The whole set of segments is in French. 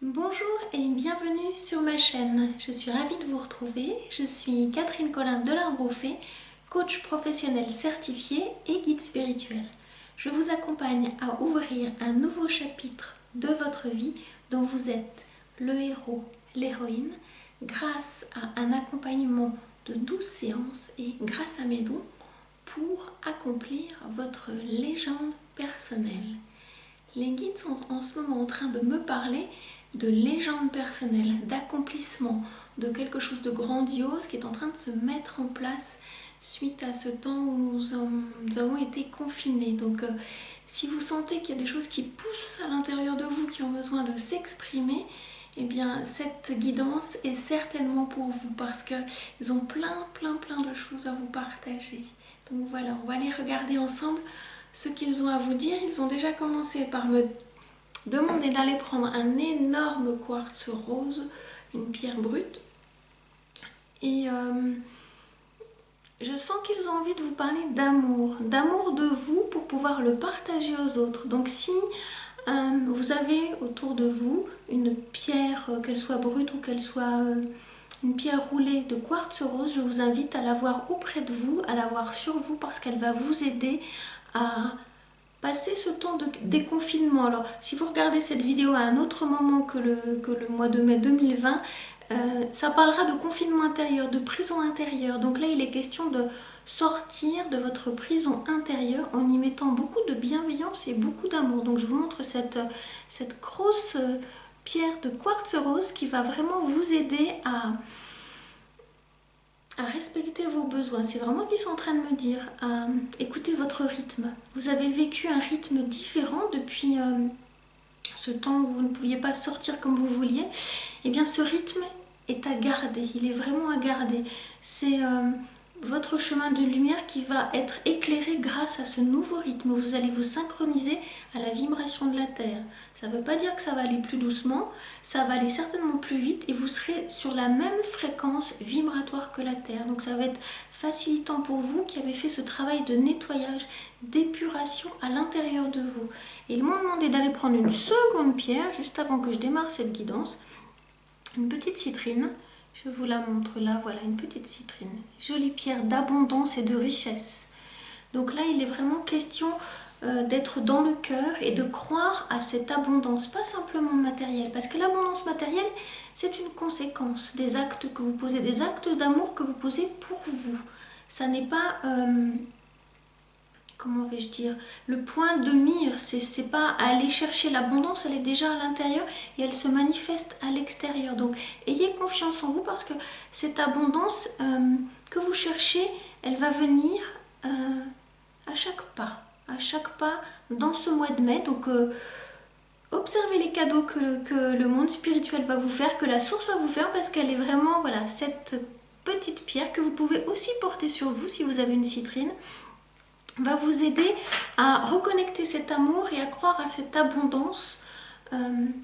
Bonjour et bienvenue sur ma chaîne. Je suis ravie de vous retrouver. Je suis Catherine Collin de l'Arbre au Fées, coach professionnel certifié et guide spirituel. Je vous accompagne à ouvrir un nouveau chapitre de votre vie dont vous êtes le héros, l'héroïne, grâce à un accompagnement de 12 séances et grâce à mes dons pour accomplir votre légende personnelle. Les guides sont en ce moment en train de me parler de légende personnelle, d'accomplissement, de quelque chose de grandiose qui est en train de se mettre en place suite à ce temps où nous avons été confinés. Donc si vous sentez qu'il y a des choses qui poussent à l'intérieur de vous, qui ont besoin de s'exprimer, eh bien cette guidance est certainement pour vous parce qu'ils ont plein de choses à vous partager. Donc voilà, on va aller regarder ensemble ce qu'ils ont à vous dire. Ils ont déjà commencé par me demander d'aller prendre un énorme quartz rose, une pierre brute. Et je sens qu'ils ont envie de vous parler d'amour de vous pour pouvoir le partager aux autres. Donc si vous avez autour de vous une pierre, qu'elle soit brute ou qu'elle soit une pierre roulée de quartz rose, je vous invite à l'avoir auprès de vous, à l'avoir sur vous parce qu'elle va vous aider à passer ce temps de déconfinement. Alors si vous regardez cette vidéo à un autre moment que le mois de mai 2020, ça parlera de confinement intérieur, de prison intérieure. Donc là il est question de sortir de votre prison intérieure en y mettant beaucoup de bienveillance et beaucoup d'amour. Donc je vous montre cette grosse pierre de quartz rose qui va vraiment vous aider à respecter vos besoins. C'est vraiment qu'ils sont en train de me dire à écouter votre rythme. Vous avez vécu un rythme différent depuis ce temps où vous ne pouviez pas sortir comme vous vouliez. Et bien ce rythme est à garder, il est vraiment à garder. C'est votre chemin de lumière qui va être éclairé grâce à ce nouveau rythme. Vous allez vous synchroniser à la vibration de la Terre. Ça ne veut pas dire que ça va aller plus doucement, ça va aller certainement plus vite et vous serez sur la même fréquence vibratoire que la Terre. Donc ça va être facilitant pour vous qui avez fait ce travail de nettoyage, d'épuration à l'intérieur de vous. Et ils m'ont demandé d'aller prendre une seconde pierre juste avant que je démarre cette guidance. Une petite citrine. Je vous la montre là, voilà une petite citrine. Jolie pierre d'abondance et de richesse. Donc là, il est vraiment question d'être dans le cœur et de croire à cette abondance, pas simplement matérielle. Parce que l'abondance matérielle, c'est une conséquence des actes que vous posez, des actes d'amour que vous posez pour vous. Ça n'est pas... comment vais-je dire, le point de mire, c'est pas aller chercher l'abondance, elle est déjà à l'intérieur et elle se manifeste à l'extérieur. Donc ayez confiance en vous parce que cette abondance que vous cherchez, elle va venir à chaque pas dans ce mois de mai. Donc observez les cadeaux que le monde spirituel va vous faire, que la source va vous faire parce qu'elle est vraiment, voilà, cette petite pierre que vous pouvez aussi porter sur vous si vous avez une citrine, va vous aider à reconnecter cet amour et à croire à cette abondance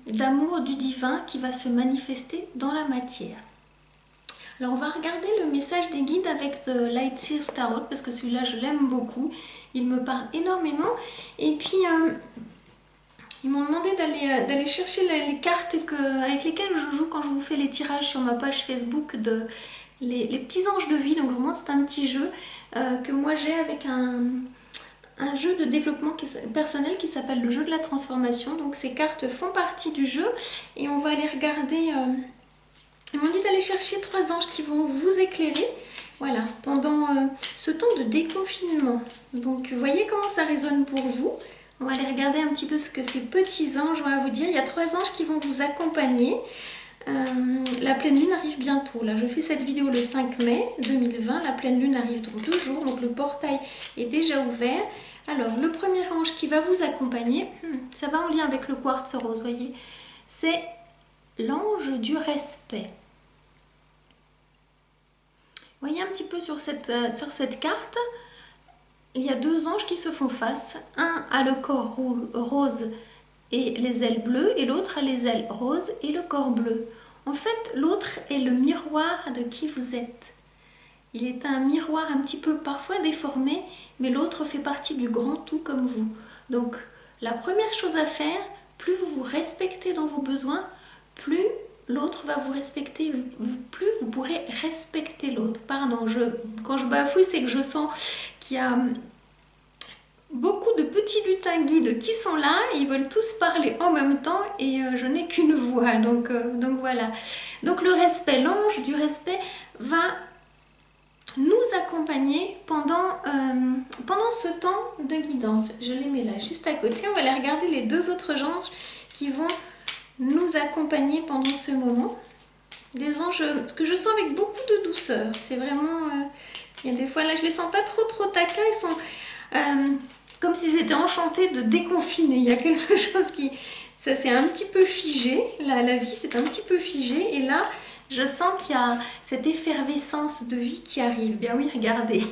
d'amour du divin qui va se manifester dans la matière. Alors on va regarder le message des guides avec The Light Seers Tarot parce que celui-là je l'aime beaucoup, il me parle énormément. Et puis ils m'ont demandé d'aller chercher les cartes avec lesquelles je joue quand je vous fais les tirages sur ma page Facebook de les petits anges de vie. Donc je vous montre, c'est un petit jeu que moi j'ai avec un jeu de développement personnel qui s'appelle le jeu de la transformation. Donc ces cartes font partie du jeu et on va aller regarder. Ils m'ont dit d'aller chercher 3 anges qui vont vous éclairer, voilà, pendant ce temps de déconfinement. Donc vous voyez comment ça résonne pour vous. On va aller regarder un petit peu ce que ces petits anges vont vous dire. Il y a 3 anges qui vont vous accompagner. La pleine lune arrive bientôt. Là, je fais cette vidéo le 5 mai 2020. La pleine lune arrive dans 2 jours, donc le portail est déjà ouvert. Alors, le premier ange qui va vous accompagner, ça va en lien avec le quartz rose, voyez, c'est l'ange du respect. Vous voyez un petit peu sur cette carte, il y a 2 anges qui se font face. Un a le corps rose et les ailes bleues et l'autre a les ailes roses et le corps bleu. En fait, l'autre est le miroir de qui vous êtes. Il est un miroir un petit peu parfois déformé, mais l'autre fait partie du grand tout comme vous. Donc, la première chose à faire, plus vous vous respectez dans vos besoins, plus l'autre va vous respecter, plus vous pourrez respecter l'autre. Pardon, quand je bafouille, c'est que je sens qu'il y a beaucoup de petits lutins guides qui sont là, ils veulent tous parler en même temps et je n'ai qu'une voix, donc voilà. Donc le respect, l'ange du respect va nous accompagner pendant ce temps de guidance. Je les mets là juste à côté, on va aller regarder les deux autres anges qui vont nous accompagner pendant ce moment. Des anges que je sens avec beaucoup de douceur, c'est vraiment... il y a des fois là je les sens pas trop taquins, ils sont comme s'ils étaient enchantés de déconfiner. Il y a quelque chose qui... ça c'est un petit peu figé, la vie c'est un petit peu figé et là je sens qu'il y a cette effervescence de vie qui arrive. Bien oui, regardez,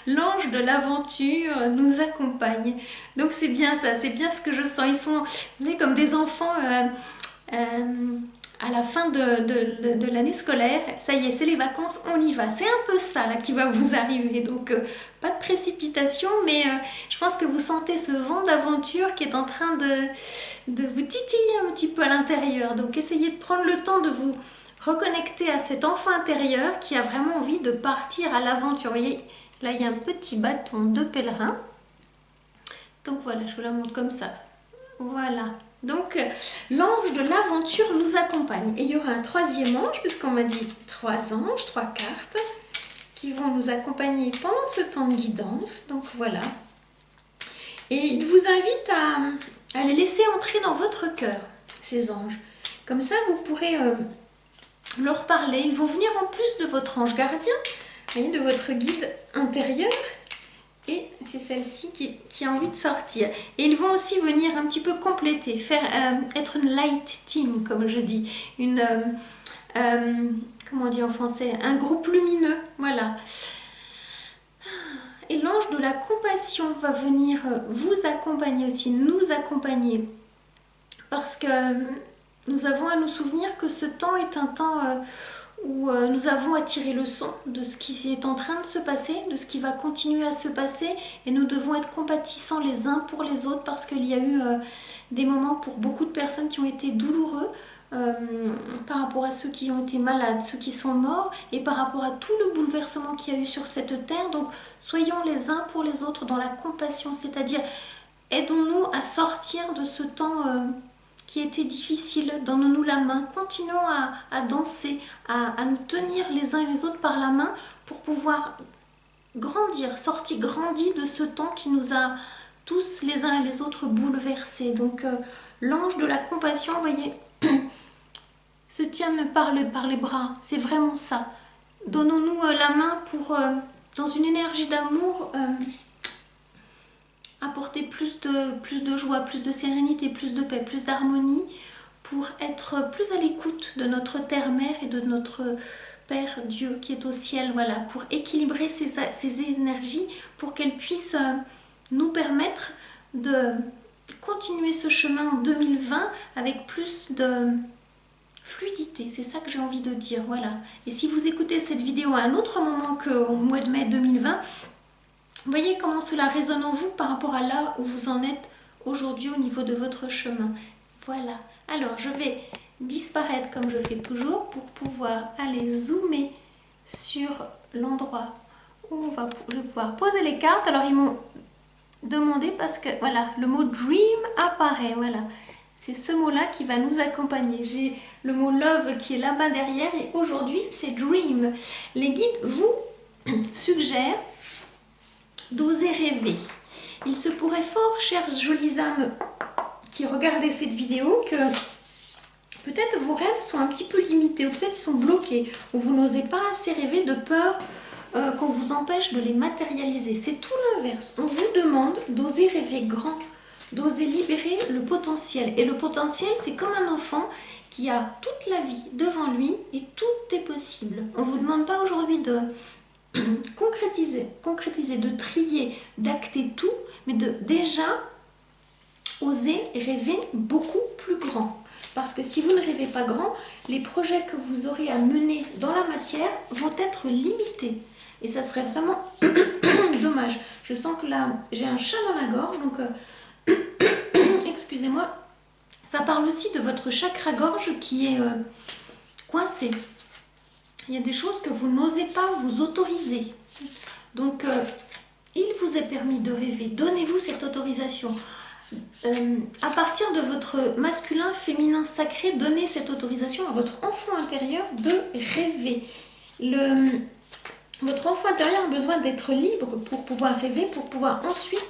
l'ange de l'aventure nous accompagne. Donc c'est bien ça, c'est bien ce que je sens. Ils sont, vous savez, comme des enfants à la fin de l'année scolaire. Ça y est, c'est les vacances, on y va. C'est un peu ça là qui va vous arriver. Donc pas de précipitation, mais je pense que vous sentez ce vent d'aventure qui est en train de vous titiller un petit peu à l'intérieur. Donc essayez de prendre le temps de vous reconnecter à cet enfant intérieur qui a vraiment envie de partir à l'aventure. Vous voyez, là il y a un petit bâton de pèlerin. Donc voilà, je vous la montre comme ça. Voilà. Donc l'ange de l'aventure nous accompagne. Et il y aura un troisième ange, puisqu'on m'a dit 3 anges, 3 cartes, qui vont nous accompagner pendant ce temps de guidance. Donc voilà. Et il vous invite à les laisser entrer dans votre cœur, ces anges. Comme ça, vous pourrez... leur parler, ils vont venir en plus de votre ange gardien, voyez, de votre guide intérieur, et c'est celle-ci qui a envie de sortir. Et ils vont aussi venir un petit peu compléter, être une light team, comme je dis, comment on dit en français, un groupe lumineux, voilà. Et l'ange de la compassion va venir vous accompagner aussi, nous accompagner, parce que nous avons à nous souvenir que ce temps est un temps où nous avons à tirer le leçon de ce qui est en train de se passer, de ce qui va continuer à se passer, et nous devons être compatissants les uns pour les autres parce qu'il y a eu des moments pour beaucoup de personnes qui ont été douloureux par rapport à ceux qui ont été malades, ceux qui sont morts, et par rapport à tout le bouleversement qu'il y a eu sur cette terre. Donc soyons les uns pour les autres dans la compassion, c'est-à-dire aidons-nous à sortir de ce temps qui était difficile, donnons-nous la main, continuons à danser, à nous tenir les uns et les autres par la main pour pouvoir grandir, sortir grandi de ce temps qui nous a tous les uns et les autres bouleversés. Donc l'ange de la compassion, vous voyez, se tient par les bras, c'est vraiment ça. Donnons-nous la main pour, dans une énergie d'amour, apporter plus de joie, plus de sérénité, plus de paix, plus d'harmonie, pour être plus à l'écoute de notre terre-mère et de notre Père Dieu qui est au ciel, voilà, pour équilibrer ces énergies, pour qu'elles puissent nous permettre de continuer ce chemin en 2020 avec plus de fluidité. C'est ça que j'ai envie de dire, voilà. Et si vous écoutez cette vidéo à un autre moment qu'au mois de mai 2020, voyez comment cela résonne en vous par rapport à là où vous en êtes aujourd'hui au niveau de votre chemin. Voilà. Alors, je vais disparaître comme je fais toujours pour pouvoir aller zoomer sur l'endroit où je vais pouvoir poser les cartes. Alors, ils m'ont demandé parce que, voilà, le mot dream apparaît. Voilà. C'est ce mot-là qui va nous accompagner. J'ai le mot love qui est là-bas derrière et aujourd'hui, c'est dream. Les guides vous suggèrent d'oser rêver. Il se pourrait fort, chères jolies âmes qui regardez cette vidéo, que peut-être vos rêves sont un petit peu limités, ou peut-être ils sont bloqués, ou vous n'osez pas assez rêver de peur qu'on vous empêche de les matérialiser. C'est tout l'inverse. On vous demande d'oser rêver grand, d'oser libérer le potentiel. Et le potentiel, c'est comme un enfant qui a toute la vie devant lui et tout est possible. On ne vous demande pas aujourd'hui de concrétiser, de trier, d'acter tout, mais de déjà oser rêver beaucoup plus grand. Parce que si vous ne rêvez pas grand, les projets que vous aurez à mener dans la matière vont être limités. Et ça serait vraiment dommage. Je sens que là, j'ai un chat dans la gorge, donc excusez-moi, Ça parle aussi de votre chakra-gorge qui est coincé. Il y a des choses que vous n'osez pas vous autoriser. Donc, il vous est permis de rêver. Donnez-vous cette autorisation. À partir de votre masculin, féminin, sacré, donnez cette autorisation à votre enfant intérieur de rêver. Votre enfant intérieur a besoin d'être libre pour pouvoir rêver, pour pouvoir ensuite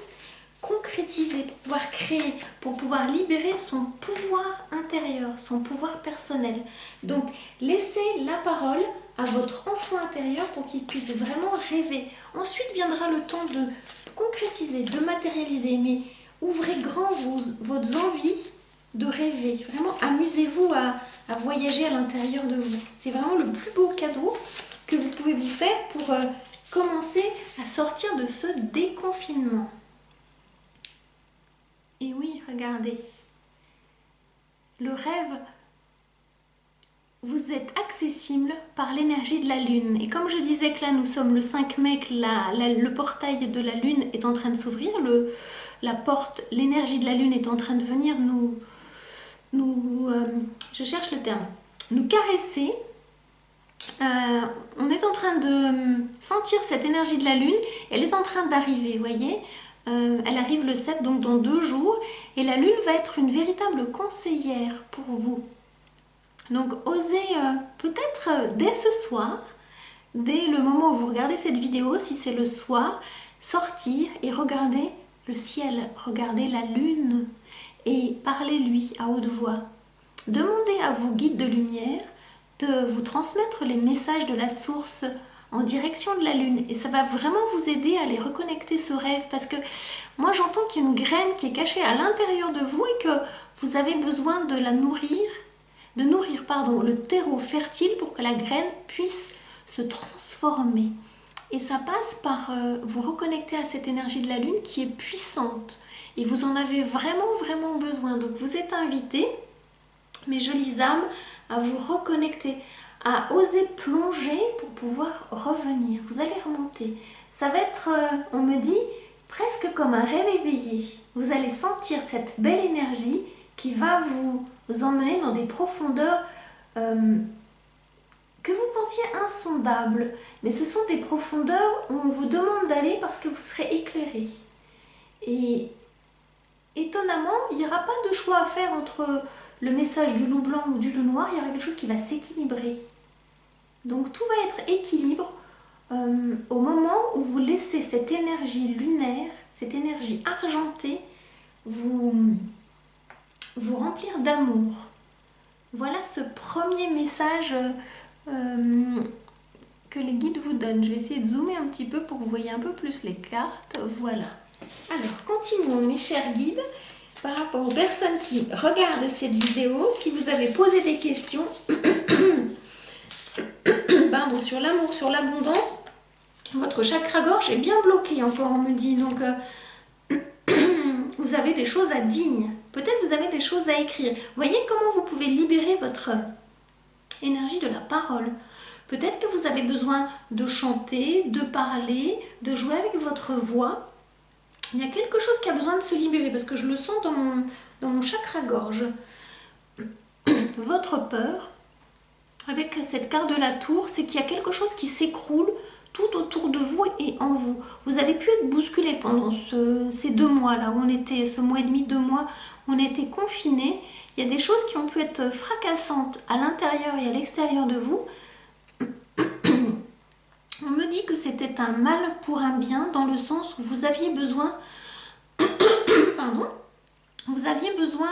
concrétiser, pour pouvoir créer, pour pouvoir libérer son pouvoir intérieur, son pouvoir personnel. Donc, laissez la parole à votre enfant intérieur pour qu'il puisse vraiment rêver. Ensuite viendra le temps de concrétiser, de matérialiser, mais ouvrez grand vos envies de rêver. Vraiment, amusez-vous à voyager à l'intérieur de vous. C'est vraiment le plus beau cadeau que vous pouvez vous faire pour commencer à sortir de ce déconfinement. Et oui, regardez, le rêve, vous êtes accessible par l'énergie de la Lune. Et comme je disais que là, nous sommes le 5 mai, que le portail de la Lune est en train de s'ouvrir, la porte, l'énergie de la Lune est en train de venir je cherche le terme, nous caresser. On est en train de sentir cette énergie de la Lune, elle est en train d'arriver, vous voyez. Elle arrive le 7, donc dans 2 jours, et la Lune va être une véritable conseillère pour vous. Donc osez peut-être dès ce soir, dès le moment où vous regardez cette vidéo, si c'est le soir, sortir et regarder le ciel, regarder la Lune et parlez-lui à haute voix. Demandez à vos guides de lumière de vous transmettre les messages de la source en direction de la Lune, et ça va vraiment vous aider à aller reconnecter ce rêve, parce que moi j'entends qu'il y a une graine qui est cachée à l'intérieur de vous et que vous avez besoin de la nourrir, le terreau fertile pour que la graine puisse se transformer. Et ça passe par vous reconnecter à cette énergie de la Lune qui est puissante, et vous en avez vraiment besoin. Donc vous êtes invités, mes jolies âmes, à vous reconnecter, à oser plonger pour pouvoir revenir. Vous allez remonter. Ça va être, on me dit, presque comme un rêve éveillé. Vous allez sentir cette belle énergie qui va vous emmener dans des profondeurs que vous pensiez insondables. Mais ce sont des profondeurs où on vous demande d'aller parce que vous serez éclairé. Et étonnamment, il n'y aura pas de choix à faire entre le message du loup blanc ou du loup noir. Il y aura quelque chose qui va s'équilibrer. Donc tout va être équilibre au moment où vous laissez cette énergie lunaire, cette énergie argentée, vous remplir d'amour. Voilà ce premier message que les guides vous donnent. Je vais essayer de zoomer un petit peu pour que vous voyez un peu plus les cartes. Voilà. Alors, continuons mes chers guides. Par rapport aux personnes qui regardent cette vidéo, si vous avez posé des questions sur l'amour, sur l'abondance, votre chakra-gorge est bien bloqué encore, on me dit. Donc, vous avez des choses à dire. Peut-être vous avez des choses à écrire. Voyez comment vous pouvez libérer votre énergie de la parole. Peut-être que vous avez besoin de chanter, de parler, de jouer avec votre voix. Il y a quelque chose qui a besoin de se libérer parce que je le sens dans mon chakra-gorge. Votre peur, avec cette carte de la tour, c'est qu'il y a quelque chose qui s'écroule tout autour de vous et en vous. Vous avez pu être bousculé pendant ces 2 mois-là, où on était, ce mois et demi, 2 mois, où on était confinés. Il y a des choses qui ont pu être fracassantes à l'intérieur et à l'extérieur de vous. On me dit que c'était un mal pour un bien, dans le sens où vous aviez besoin vous aviez besoin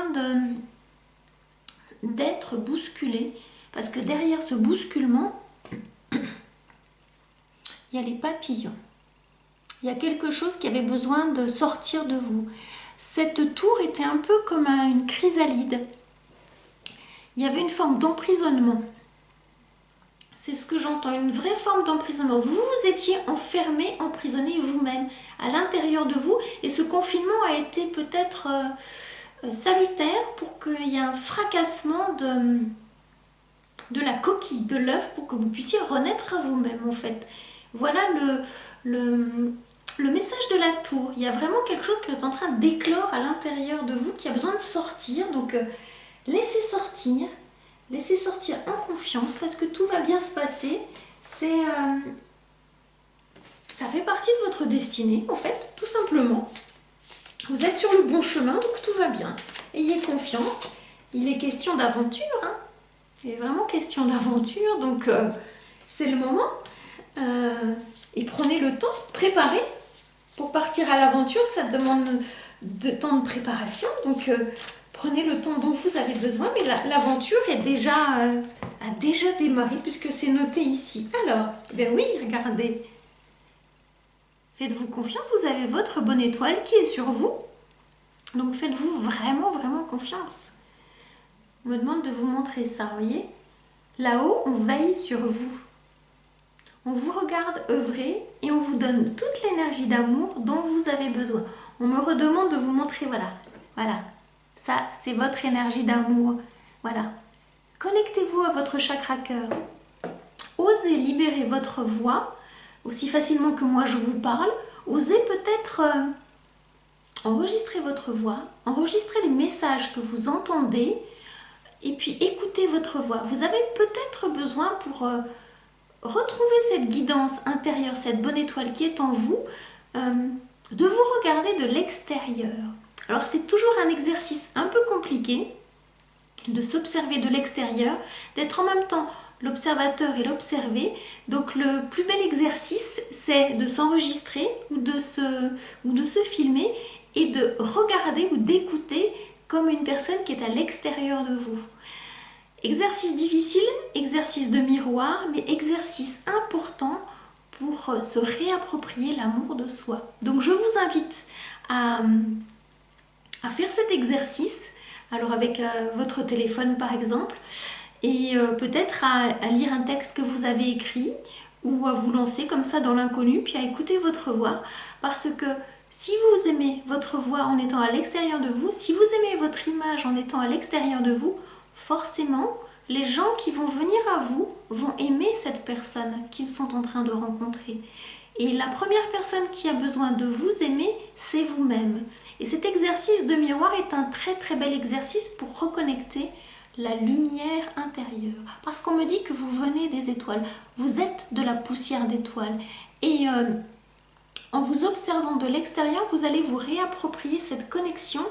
d'être bousculé, parce que derrière ce bousculement, il y a les papillons. Il y a quelque chose qui avait besoin de sortir de vous. Cette tour était un peu comme une chrysalide. Il y avait une forme d'emprisonnement. C'est ce que j'entends, une vraie forme d'emprisonnement. Vous vous étiez enfermé, emprisonné vous-même à l'intérieur de vous, et ce confinement a été peut-être salutaire pour qu'il y ait un fracassement de la coquille, de l'œuf, pour que vous puissiez renaître à vous-même en fait. Voilà le message de la tour. Il y a vraiment quelque chose qui est en train d'éclore à l'intérieur de vous, qui a besoin de sortir. Donc laissez sortir en confiance parce que tout va bien se passer. Ça fait partie de votre destinée en fait, tout simplement. Vous êtes sur le bon chemin, donc tout va bien. Ayez confiance. Il est question d'aventure, hein. C'est vraiment question d'aventure, donc c'est le moment. Et prenez le temps, préparez. Pour partir à l'aventure, ça demande de temps de préparation, donc prenez le temps dont vous avez besoin. Mais l'aventure a déjà démarré puisque c'est noté ici. Alors, ben oui, regardez. Faites-vous confiance, vous avez votre bonne étoile qui est sur vous. Donc faites-vous vraiment, vraiment confiance. On me demande de vous montrer ça, vous voyez. Là-haut, on veille sur vous. On vous regarde œuvrer et on vous donne toute l'énergie d'amour dont vous avez besoin. On me redemande de vous montrer, voilà. Ça, c'est votre énergie d'amour. Voilà. Connectez-vous à votre chakra cœur. Osez libérer votre voix aussi facilement que moi je vous parle. Osez peut-être enregistrer votre voix, enregistrer les messages que vous entendez et puis écoutez votre voix. Vous avez peut-être besoin pour retrouver cette guidance intérieure, cette bonne étoile qui est en vous, de vous regarder de l'extérieur. Alors c'est toujours un exercice un peu compliqué de s'observer de l'extérieur, d'être en même temps l'observateur et l'observé. Donc le plus bel exercice, c'est de s'enregistrer ou de se filmer et de regarder ou d'écouter comme une personne qui est à l'extérieur de vous. Exercice difficile, exercice de miroir, mais exercice important pour se réapproprier l'amour de soi. Donc je vous invite à faire cet exercice, alors avec votre téléphone par exemple, et peut-être à lire un texte que vous avez écrit ou à vous lancer comme ça dans l'inconnu, puis à écouter votre voix, parce que si vous aimez votre voix en étant à l'extérieur de vous, si vous aimez votre image en étant à l'extérieur de vous, forcément, les gens qui vont venir à vous vont aimer cette personne qu'ils sont en train de rencontrer. Et la première personne qui a besoin de vous aimer, c'est vous-même. Et cet exercice de miroir est un très très bel exercice pour reconnecter la lumière intérieure. Parce qu'on me dit que vous venez des étoiles, vous êtes de la poussière d'étoiles. Et en vous observant de l'extérieur, vous allez vous réapproprier cette connexion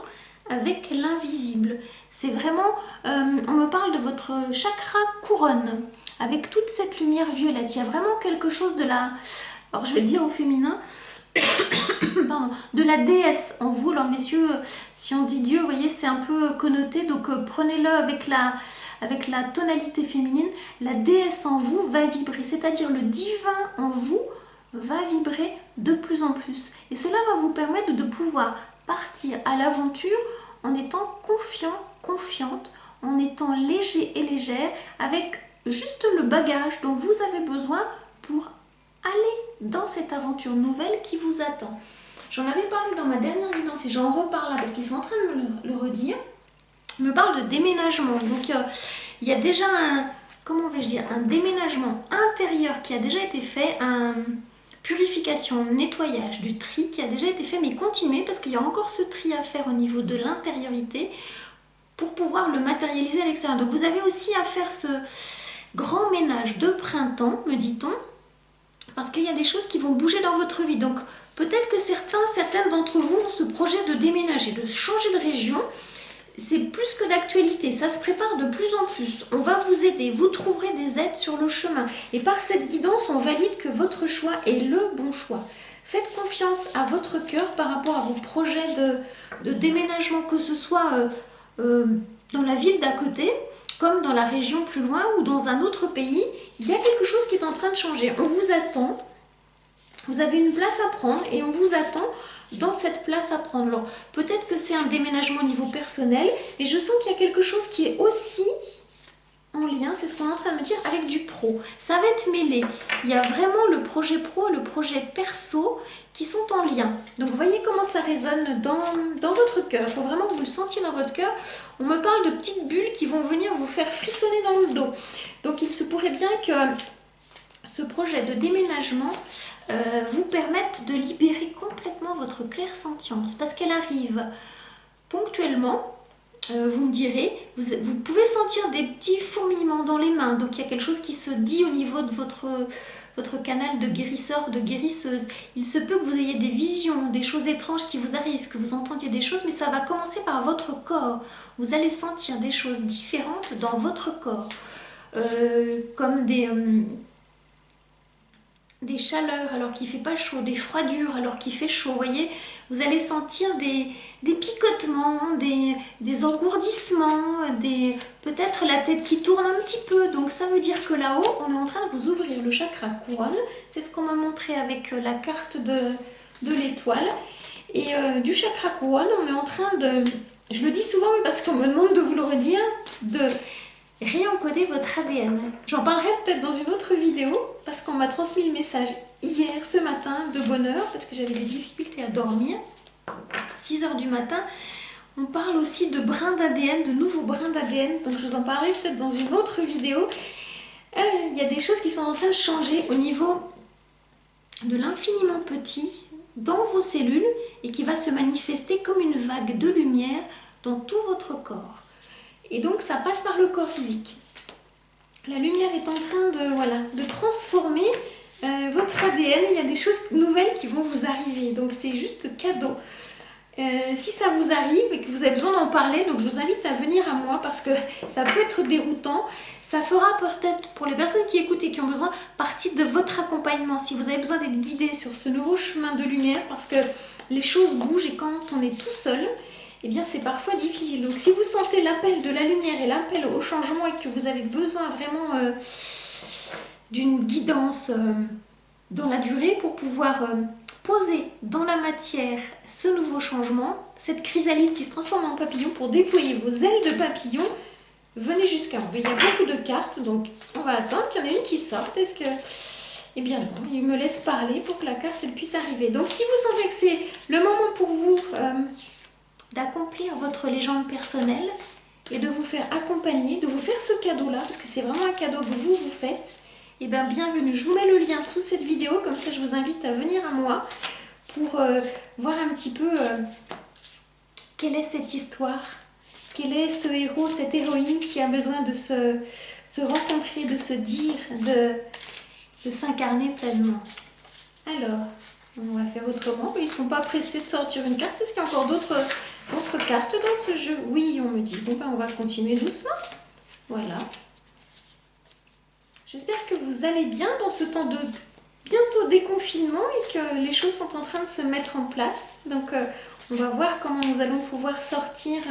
avec l'invisible. C'est vraiment, on me parle de votre chakra couronne, avec toute cette lumière violette. Il y a vraiment quelque chose de la, alors je vais le dire au féminin, pardon, de la déesse en vous. Alors messieurs, si on dit Dieu, vous voyez, c'est un peu connoté, donc prenez-le avec la tonalité féminine. La déesse en vous va vibrer, c'est-à-dire le divin en vous va vibrer de plus en plus. Et cela va vous permettre de pouvoir partir à l'aventure en étant confiant, confiante, en étant léger et légère, avec juste le bagage dont vous avez besoin pour aller dans cette aventure nouvelle qui vous attend. J'en avais parlé dans ma dernière vidéo, et j'en reparle là parce qu'ils sont en train de me le redire. On me parle de déménagement. Donc il y a déjà un déménagement intérieur qui a déjà été fait, purification, nettoyage, du tri qui a déjà été fait, mais continuez parce qu'il y a encore ce tri à faire au niveau de l'intériorité pour pouvoir le matérialiser à l'extérieur. Donc vous avez aussi à faire ce grand ménage de printemps, me dit-on, parce qu'il y a des choses qui vont bouger dans votre vie. Donc peut-être que certaines d'entre vous ont ce projet de déménager, de changer de région. C'est plus que d'actualité, ça se prépare de plus en plus. On va vous aider, vous trouverez des aides sur le chemin. Et par cette guidance, on valide que votre choix est le bon choix. Faites confiance à votre cœur par rapport à vos projets de déménagement, que ce soit dans la ville d'à côté, comme dans la région plus loin ou dans un autre pays. Il y a quelque chose qui est en train de changer. On vous attend, vous avez une place à prendre et on vous attend dans cette place à prendre. Alors, peut-être que c'est un déménagement au niveau personnel, mais je sens qu'il y a quelque chose qui est aussi en lien, c'est ce qu'on est en train de me dire, avec du pro. Ça va être mêlé. Il y a vraiment le projet pro et le projet perso qui sont en lien. Donc, voyez comment ça résonne dans votre cœur. Il faut vraiment que vous le sentiez dans votre cœur. On me parle de petites bulles qui vont venir vous faire frissonner dans le dos. Donc, il se pourrait bien que ce projet de déménagement vous permette de libérer complètement votre clairsentience, parce qu'elle arrive ponctuellement, vous me direz, vous pouvez sentir des petits fourmillements dans les mains, donc il y a quelque chose qui se dit au niveau de votre canal de guérisseur, de guérisseuse. Il se peut que vous ayez des visions, des choses étranges qui vous arrivent, que vous entendiez des choses, mais ça va commencer par votre corps. Vous allez sentir des choses différentes dans votre corps, comme des chaleurs alors qu'il ne fait pas chaud, des froidures alors qu'il fait chaud, vous voyez, vous allez sentir des picotements, des engourdissements, peut-être la tête qui tourne un petit peu, donc ça veut dire que là-haut, on est en train de vous ouvrir le chakra couronne, c'est ce qu'on m'a montré avec la carte de l'étoile, et du chakra couronne, on est en train de, je le dis souvent parce qu'on me demande de vous le redire, de réencoder votre ADN. J'en parlerai peut-être dans une autre vidéo parce qu'on m'a transmis le message hier, ce matin, de bonne heure, parce que j'avais des difficultés à dormir. 6 h du matin, on parle aussi de brins d'ADN, de nouveaux brins d'ADN, donc je vous en parlerai peut-être dans une autre vidéo. Il y a des choses qui sont en train de changer au niveau de l'infiniment petit dans vos cellules et qui va se manifester comme une vague de lumière dans tout votre corps. Et donc ça passe par le corps physique. La lumière est en train de transformer votre ADN. Il y a des choses nouvelles qui vont vous arriver. Donc c'est juste cadeau. Si ça vous arrive et que vous avez besoin d'en parler, donc je vous invite à venir à moi parce que ça peut être déroutant. Ça fera peut-être pour les personnes qui écoutent et qui ont besoin partie de votre accompagnement. Si vous avez besoin d'être guidé sur ce nouveau chemin de lumière parce que les choses bougent et quand on est tout seul, eh bien c'est parfois difficile. Donc si vous sentez l'appel de la lumière et l'appel au changement et que vous avez besoin vraiment d'une guidance dans la durée pour pouvoir poser dans la matière ce nouveau changement, cette chrysalide qui se transforme en papillon pour déployer vos ailes de papillon, venez jusqu'à moi. Il y a beaucoup de cartes, donc on va attendre qu'il y en ait une qui sorte. Est-ce que... Eh bien non, il me laisse parler pour que la carte elle puisse arriver. Donc si vous sentez que c'est le moment pour vous d'accomplir votre légende personnelle et de vous faire accompagner, de vous faire ce cadeau-là, parce que c'est vraiment un cadeau que vous faites, et bien bienvenue. Je vous mets le lien sous cette vidéo, comme ça je vous invite à venir à moi pour voir un petit peu quelle est cette histoire, quel est ce héros, cette héroïne qui a besoin de se rencontrer, de se dire, de s'incarner pleinement. Alors, on va faire autrement. Ils ne sont pas pressés de sortir une carte. Est-ce qu'il y a encore d'autres cartes dans ce jeu? Oui, on me dit. Bon, ben, on va continuer doucement. Voilà. J'espère que vous allez bien dans ce temps de bientôt déconfinement et que les choses sont en train de se mettre en place. Donc, on va voir comment nous allons pouvoir sortir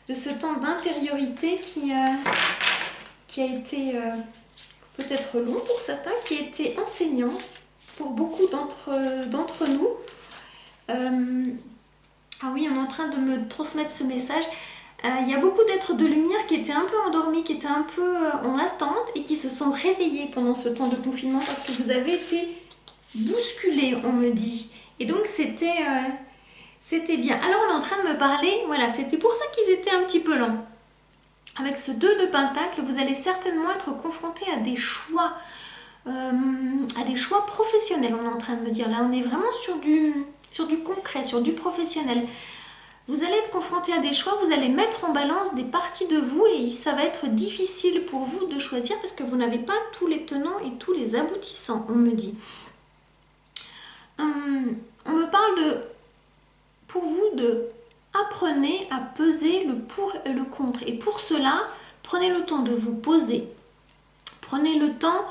de ce temps d'intériorité qui a été peut-être long pour certains, qui a été enseignant pour beaucoup d'entre nous. Ah oui, on est en train de me transmettre ce message. Il y a beaucoup d'êtres de lumière qui étaient un peu endormis, qui étaient un peu en attente et qui se sont réveillés pendant ce temps de confinement parce que vous avez été bousculés, on me dit. Et donc c'était bien. Alors on est en train de me parler, voilà, c'était pour ça qu'ils étaient un petit peu lents. Avec ce 2 de Pentacle, vous allez certainement être confronté à des choix professionnels, on est en train de me dire. Là, on est vraiment sur du concret, sur du professionnel. Vous allez être confronté à des choix, vous allez mettre en balance des parties de vous et ça va être difficile pour vous de choisir parce que vous n'avez pas tous les tenants et tous les aboutissants, on me dit. On me parle pour vous de apprenez à peser le pour et le contre. Et pour cela, prenez le temps de vous poser. Prenez le temps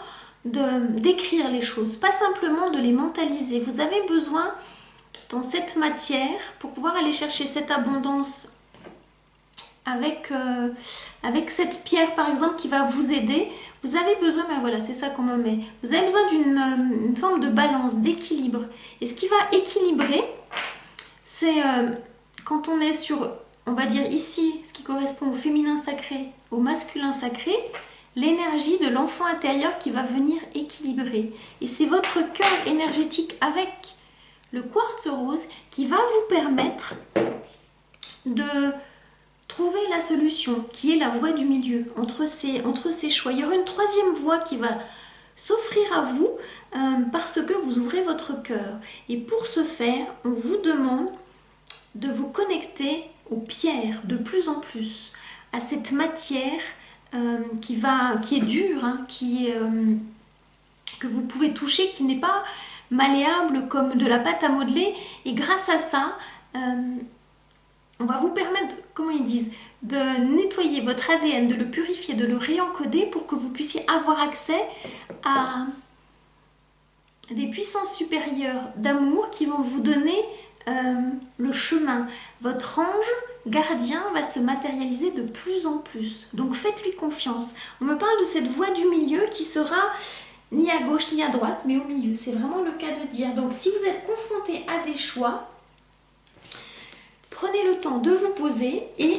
d'écrire les choses, pas simplement de les mentaliser. Vous avez besoin dans cette matière pour pouvoir aller chercher cette abondance avec cette pierre par exemple qui va vous aider. Vous avez besoin, ben voilà, c'est ça qu'on me met. Vous avez besoin d'une forme de balance, d'équilibre. Et ce qui va équilibrer, c'est quand on est sur, on va dire ici, ce qui correspond au féminin sacré, au masculin sacré, l'énergie de l'enfant intérieur qui va venir équilibrer. Et c'est votre cœur énergétique avec le quartz rose qui va vous permettre de trouver la solution, qui est la voie du milieu, entre ces choix. Il y aura une troisième voie qui va s'offrir à vous parce que vous ouvrez votre cœur. Et pour ce faire, on vous demande de vous connecter aux pierres de plus en plus, à cette matière qui est dure, hein, que vous pouvez toucher, qui n'est pas malléable comme de la pâte à modeler. Et grâce à ça, on va vous permettre, comment ils disent, de nettoyer votre ADN, de le purifier, de le réencoder pour que vous puissiez avoir accès à des puissances supérieures d'amour qui vont vous donner le chemin. Votre ange gardien va se matérialiser de plus en plus. Donc faites-lui confiance. On me parle de cette voie du milieu qui sera ni à gauche ni à droite, mais au milieu. C'est vraiment le cas de dire. Donc si vous êtes confronté à des choix, prenez le temps de vous poser et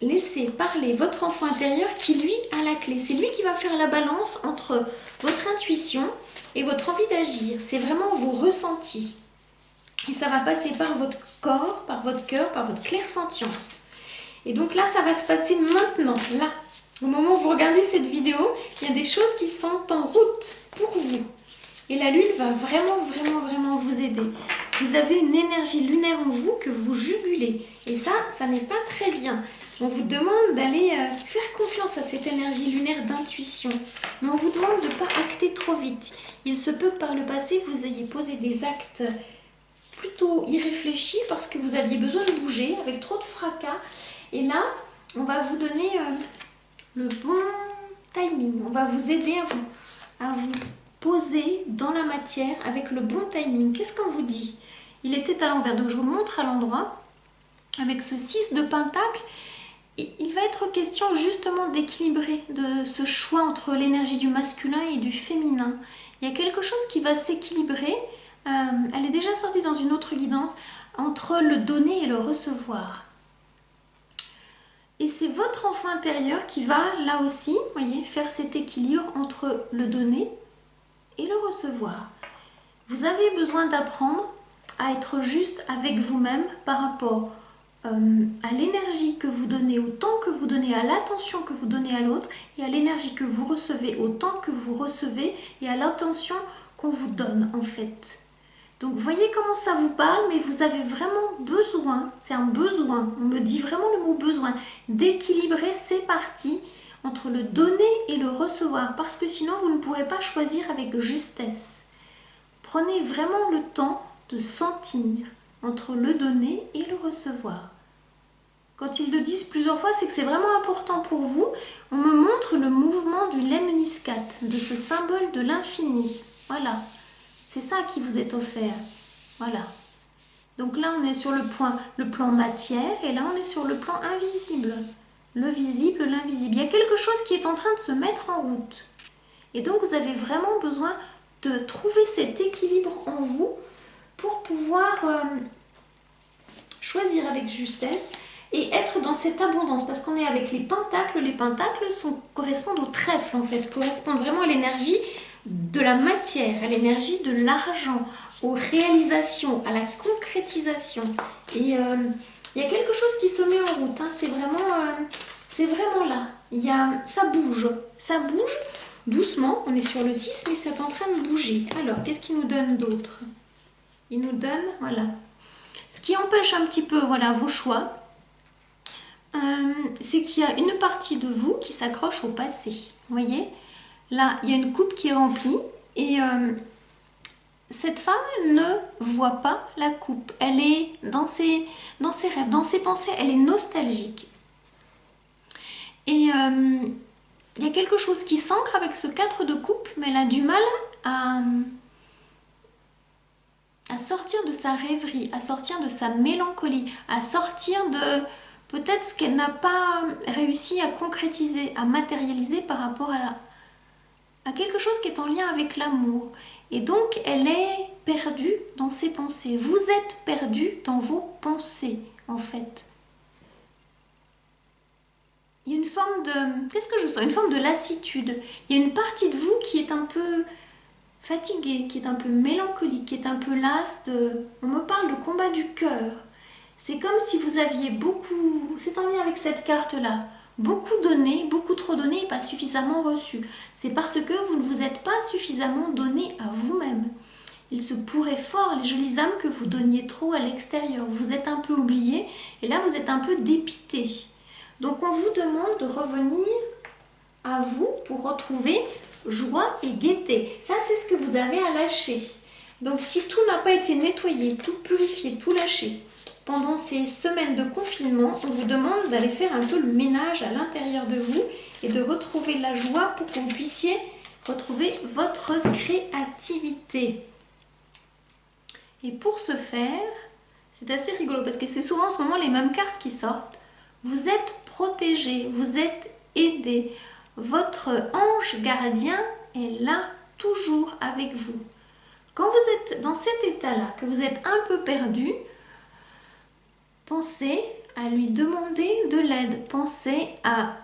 laissez parler votre enfant intérieur qui, lui, a la clé. C'est lui qui va faire la balance entre votre intuition et votre envie d'agir. C'est vraiment vos ressentis. Et ça va passer par votre corps, par votre cœur, par votre clairsentience. Et donc là, ça va se passer maintenant, là. Au moment où vous regardez cette vidéo, il y a des choses qui sont en route pour vous. Et la lune va vraiment vous aider. Vous avez une énergie lunaire en vous que vous jugulez. Et ça n'est pas très bien. On vous demande d'aller faire confiance à cette énergie lunaire d'intuition. Mais on vous demande de ne pas acter trop vite. Il se peut que par le passé, vous ayez posé des actes plutôt irréfléchis parce que vous aviez besoin de bouger avec trop de fracas. Et là, on va vous donner le bon timing. On va vous aider à vous poser dans la matière avec le bon timing. Qu'est-ce qu'on vous dit? Il était à l'envers, donc je vous le montre à l'endroit. Avec ce 6 de pentacle, il va être question justement d'équilibrer, de ce choix entre l'énergie du masculin et du féminin. Il y a quelque chose qui va s'équilibrer. Elle est déjà sortie dans une autre guidance entre le donner et le recevoir. Et c'est votre enfant intérieur qui va là aussi, voyez, faire cet équilibre entre le donner et le recevoir. Vous avez besoin d'apprendre à être juste avec vous-même par rapport à l'énergie que vous donnez, au temps que vous donnez, à l'attention que vous donnez à l'autre, et à l'énergie que vous recevez, au temps que vous recevez, et à l'attention qu'on vous donne en fait. Donc voyez comment ça vous parle, mais vous avez vraiment besoin, c'est un besoin, on me dit vraiment le mot besoin, d'équilibrer ces parties entre le donner et le recevoir, parce que sinon vous ne pourrez pas choisir avec justesse. Prenez vraiment le temps de sentir entre le donner et le recevoir. Quand ils le disent plusieurs fois, c'est que c'est vraiment important pour vous. On me montre le mouvement du lemniscat, de ce symbole de l'infini. Voilà. C'est ça qui vous est offert. Voilà. Donc là, on est sur le plan matière et là, on est sur le plan invisible. Le visible, l'invisible. Il y a quelque chose qui est en train de se mettre en route. Et donc, vous avez vraiment besoin de trouver cet équilibre en vous pour pouvoir choisir avec justesse et être dans cette abondance. Parce qu'on est avec les pentacles. Les pentacles correspondent au trèfle, en fait. Correspondent vraiment à l'énergie de la matière, à l'énergie de l'argent, aux réalisations, à la concrétisation. Et il y a quelque chose qui se met en route, hein. C'est vraiment là. Ça bouge doucement. On est sur le 6, mais c'est en train de bouger. Alors, qu'est-ce qu'il nous donne d'autre? Il nous donne, voilà. Ce qui empêche un petit peu, voilà, vos choix, c'est qu'il y a une partie de vous qui s'accroche au passé. Vous voyez? Là, il y a une coupe qui est remplie et cette femme, elle ne voit pas la coupe. Elle est dans ses rêves, dans ses pensées, elle est nostalgique. Et il y a quelque chose qui s'ancre avec ce 4 de coupe, mais elle a du mal à sortir de sa rêverie, à sortir de sa mélancolie, à sortir de peut-être ce qu'elle n'a pas réussi à concrétiser, à matérialiser par rapport à quelque chose qui est en lien avec l'amour. Et donc, elle est perdue dans ses pensées. Vous êtes perdu dans vos pensées, en fait. Il y a une forme de... Qu'est-ce que je sens? Une forme de lassitude. Il y a une partie de vous qui est un peu fatiguée, qui est un peu mélancolique, qui est un peu lasse de... On me parle de combat du cœur. C'est comme si vous aviez beaucoup... C'est en lien avec cette carte-là. Beaucoup donné, beaucoup trop donné et pas suffisamment reçu. C'est parce que vous ne vous êtes pas suffisamment donné à vous-même. il se pourrait fort, les jolies âmes, que vous donniez trop à l'extérieur. Vous êtes un peu oublié et là vous êtes un peu dépité. Donc on vous demande de revenir à vous pour retrouver joie et gaieté. Ça, c'est ce que vous avez à lâcher. Donc si tout n'a pas été nettoyé, tout purifié, tout lâché, pendant ces semaines de confinement, on vous demande d'aller faire un peu le ménage à l'intérieur de vous et de retrouver la joie pour que vous puissiez retrouver votre créativité. Et pour ce faire, c'est assez rigolo parce que c'est souvent en ce moment les mêmes cartes qui sortent. Vous êtes protégé, vous êtes aidé. Votre ange gardien est là, toujours avec vous. Quand vous êtes dans cet état-là, que vous êtes un peu perdu, pensez à lui demander de l'aide. Pensez à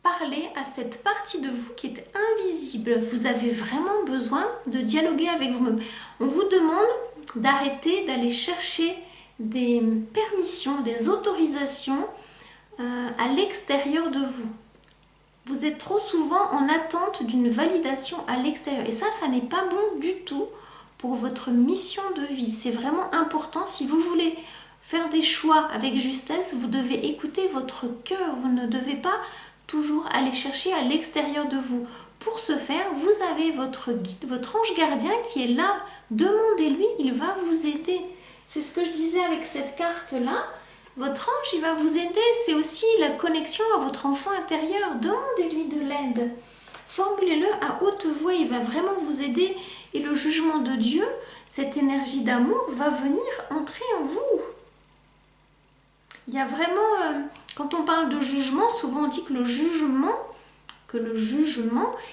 parler à cette partie de vous qui est invisible. Vous avez vraiment besoin de dialoguer avec vous-même. On vous demande d'arrêter d'aller chercher des permissions, des autorisations à l'extérieur de vous. Vous êtes trop souvent en attente d'une validation à l'extérieur. Et ça n'est pas bon du tout pour votre mission de vie. C'est vraiment important. Si vous voulez faire des choix avec justesse, vous devez écouter votre cœur. Vous ne devez pas toujours aller chercher à l'extérieur de vous. Pour ce faire, vous avez votre guide, votre ange gardien qui est là. Demandez-lui, il va vous aider. C'est ce que je disais avec cette carte-là. Votre ange, il va vous aider. C'est aussi la connexion à votre enfant intérieur. Demandez-lui de l'aide. Formulez-le à haute voix. Il va vraiment vous aider. Et le jugement de Dieu, cette énergie d'amour, va venir entrer en vous. Il y a vraiment... quand on parle de jugement, souvent on dit que le jugement,